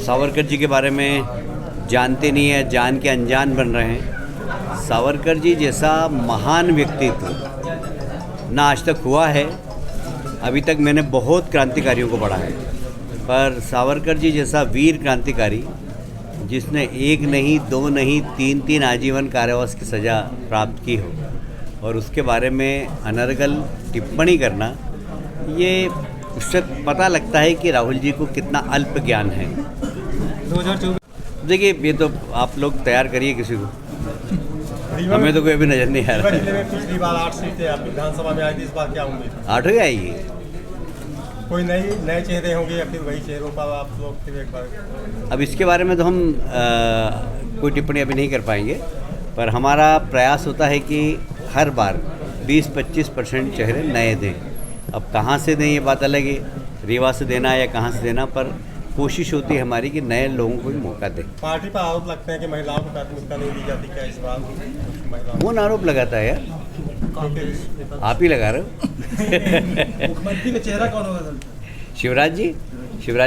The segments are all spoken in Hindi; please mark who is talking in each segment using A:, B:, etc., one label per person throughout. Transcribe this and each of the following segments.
A: सावरकर जी के बारे में जानते नहीं है, जान के अनजान बन रहे हैं। सावरकर जी जैसा महान व्यक्तित्व ना आज तक हुआ है। अभी तक मैंने बहुत क्रांतिकारियों को पढ़ा है, पर सावरकर जी जैसा वीर क्रांतिकारी जिसने एक नहीं, दो नहीं, तीन आजीवन कारावास की सज़ा प्राप्त की हो और उसके बारे में अनर्गल टिप्पणी करना, ये उससे पता लगता है कि राहुल जी को कितना अल्प ज्ञान है।
B: 2024
A: देखिए, ये तो आप लोग तैयार करिए किसी को, हमें तो कोई अभी नज़र नहीं आ रहा है।
C: पिछली बार 8 सीटें आप विधानसभा में आई थी, इस बार क्या उम्मीद?
A: 8 ही आएगी।
C: कोई नए चेहरे होंगे या फिर वही चेहरों पर आप लोग फिर एक बार?
A: अब इसके बारे में तो हम कोई टिप्पणी अभी नहीं कर पाएंगे, पर हमारा प्रयास होता है कि हर बार 20-25% चेहरे नए दें। अब कहाँ से दें ये बात अलग है, रीवा से देना या कहाँ से देना, पर कोशिश होती है हमारी कि नए लोगों को भी मौका दें।
C: पार्टी पर आरोप लगते हैं कि महिलाओं को प्राथमिकता नहीं दी जाती, क्या इस बार महिलाओं?
A: कौन आरोप लगाता है यार? आप ही लगा रहे हो।
B: मुख्यमंत्री का चेहरा कौन होगा सर?
A: शिवराज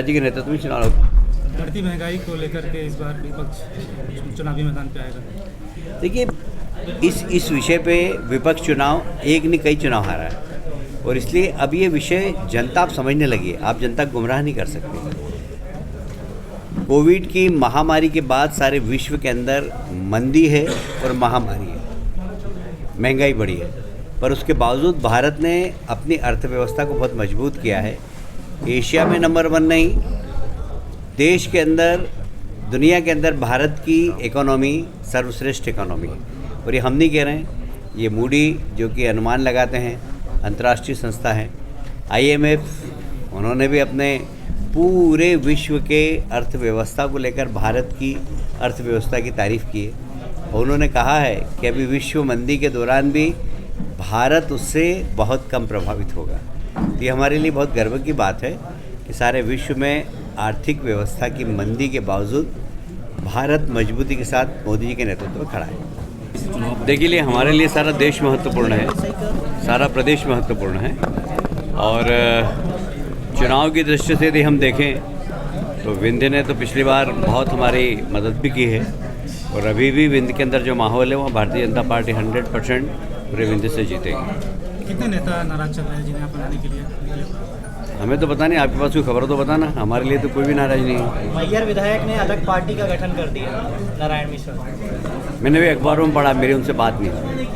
A: जी के नेतृत्व में चुनाव होगा।
B: बढ़ती महंगाई को लेकर के इस बार विपक्ष चुनावी मैदान पे आएगा।
A: देखिए, इस विषय पे विपक्ष चुनाव एक नहीं कई चुनाव हारा है, और इसलिए अब ये विषय जनता आप समझने लगी है। आप जनता को गुमराह नहीं कर सकते। कोविड की महामारी के बाद सारे विश्व के अंदर मंदी है और महामारी है, महंगाई बढ़ी है, पर उसके बावजूद भारत ने अपनी अर्थव्यवस्था को बहुत मजबूत किया है। एशिया में नंबर 1 नहीं, देश के अंदर, दुनिया के अंदर भारत की इकोनॉमी सर्वश्रेष्ठ इकोनॉमी है। और ये हम नहीं कह रहे हैं, ये मूडी जो कि अनुमान लगाते हैं, अंतर्राष्ट्रीय संस्था है, IMF, उन्होंने भी अपने पूरे विश्व के अर्थव्यवस्था को लेकर भारत की अर्थव्यवस्था की तारीफ़ की है। और उन्होंने कहा है कि अभी विश्व मंदी के दौरान भी भारत उससे बहुत कम प्रभावित होगा। तो ये हमारे लिए बहुत गर्व की बात है कि सारे विश्व में आर्थिक व्यवस्था की मंदी के बावजूद भारत मजबूती के साथ मोदी जी के नेतृत्व में खड़ा है। देखिए, हमारे लिए सारा देश महत्वपूर्ण है, सारा प्रदेश महत्वपूर्ण है, और चुनाव की दृष्टि से यदि हम देखें तो विंध्य ने तो पिछली बार बहुत हमारी मदद भी की है, और अभी भी विंध्य के अंदर जो माहौल है वहाँ भारतीय जनता पार्टी 100% पूरे विंध्य से जीतेगी।
B: कितने नेता नाराज चल रहे हैं जिन्हें अपनाने के लिए?
A: हमें तो पता नहीं, आपके पास कोई खबर तो बताना। हमारे लिए तो कोई भी नाराज नहीं है।
D: मैयर विधायक ने अलग पार्टी का गठन कर दिया, नारायण मिश्र।
A: मैंने भी अखबारों में पढ़ा, मेरी उनसे बात नहीं हुई।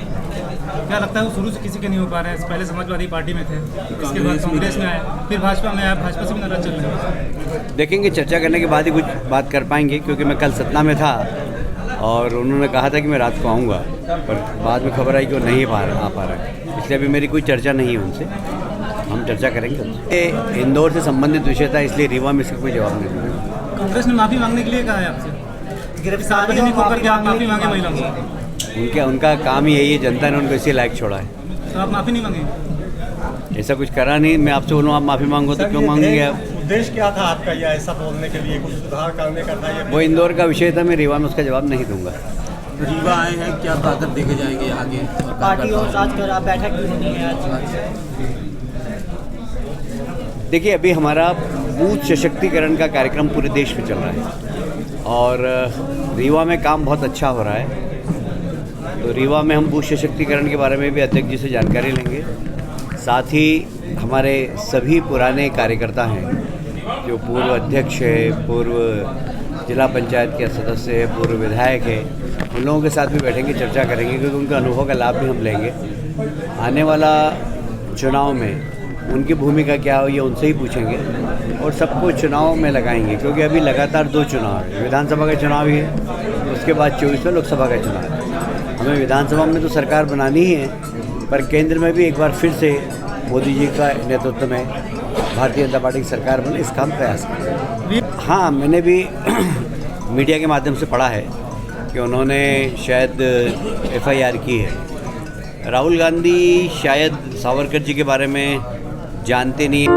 B: क्या लगता है वो शुरू से किसी के नहीं हो पा रहे हैं? पहले समाजवादी पार्टी में थे, इसके बाद कांग्रेस में आए, फिर भाजपा में आया, भाजपा से भी नाराज चल रहे हैं।
A: देखेंगे, चर्चा करने के बाद ही कुछ बात कर पाएंगे, क्योंकि मैं कल सतना में था और उन्होंने कहा था कि मैं रात को आऊँगा, पर बाद में खबर आई कि वो नहीं आ पा रहा है, इसलिए अभी मेरी कोई चर्चा नहीं है उनसे। हम चर्चा करेंगे। ये इंदौर से संबंधित विषय था, इसलिए रीवा में इसका कोई जवाब नहीं दूँगा।
B: कांग्रेस ने माफ़ी मांगने के लिए कहा है आपसे? गिरफ्तारी होकर आप माफ़ी मांगे महिलाओं से?
A: उनका काम ही यही है, जनता ने उनको इसी लायक छोड़ा है।
B: तो आप माफ़ी नहीं मांगे?
A: ऐसा कुछ करा नहीं। मैं आपसे बोलूँ आप माफ़ी मांगो तो क्यों मांगेंगे आप?
C: उद्देश्य क्या था आपका, या ऐसा बोलने के लिए कुछ सुधार करने का था?
A: वो इंदौर का विषय था, मैं रीवा में उसका जवाब नहीं दूंगा।
E: रीवा आए हैं, क्या ताकत देखे जाएंगे आगे?
D: पार्टी और साथ कर आप बैठक भी होनी है आज।
A: देखिए, अभी हमारा बूथ सशक्तिकरण का कार्यक्रम पूरे देश में चल रहा है, और रीवा में काम बहुत अच्छा हो रहा है। तो रीवा में हम बूथ सशक्तिकरण के बारे में भी अध्यक्ष जी से जानकारी लेंगे। साथ ही हमारे सभी पुराने कार्यकर्ता हैं, जो पूर्व अध्यक्ष है, पूर्व जिला पंचायत के सदस्य है, पूर्व विधायक है, उन लोगों के साथ भी बैठेंगे, चर्चा करेंगे, क्योंकि उनका अनुभव का लाभ भी हम लेंगे। आने वाला चुनाव में उनकी भूमिका क्या हो, ये उनसे ही पूछेंगे, और सबको चुनाव में लगाएंगे, क्योंकि अभी लगातार 2 चुनाव है। विधानसभा का चुनाव ही है, उसके बाद 24 में लोकसभा का चुनाव है। हमें विधानसभा में तो सरकार बनानी ही है, पर केंद्र में भी एक बार फिर से मोदी जी का नेतृत्व में भारतीय जनता पार्टी की सरकार बने, इसका हम प्रयास करें। हाँ, मैंने भी मीडिया के माध्यम से पढ़ा है कि उन्होंने शायद FIR की है। राहुल गांधी शायद सावरकर जी के बारे में जानते नहीं।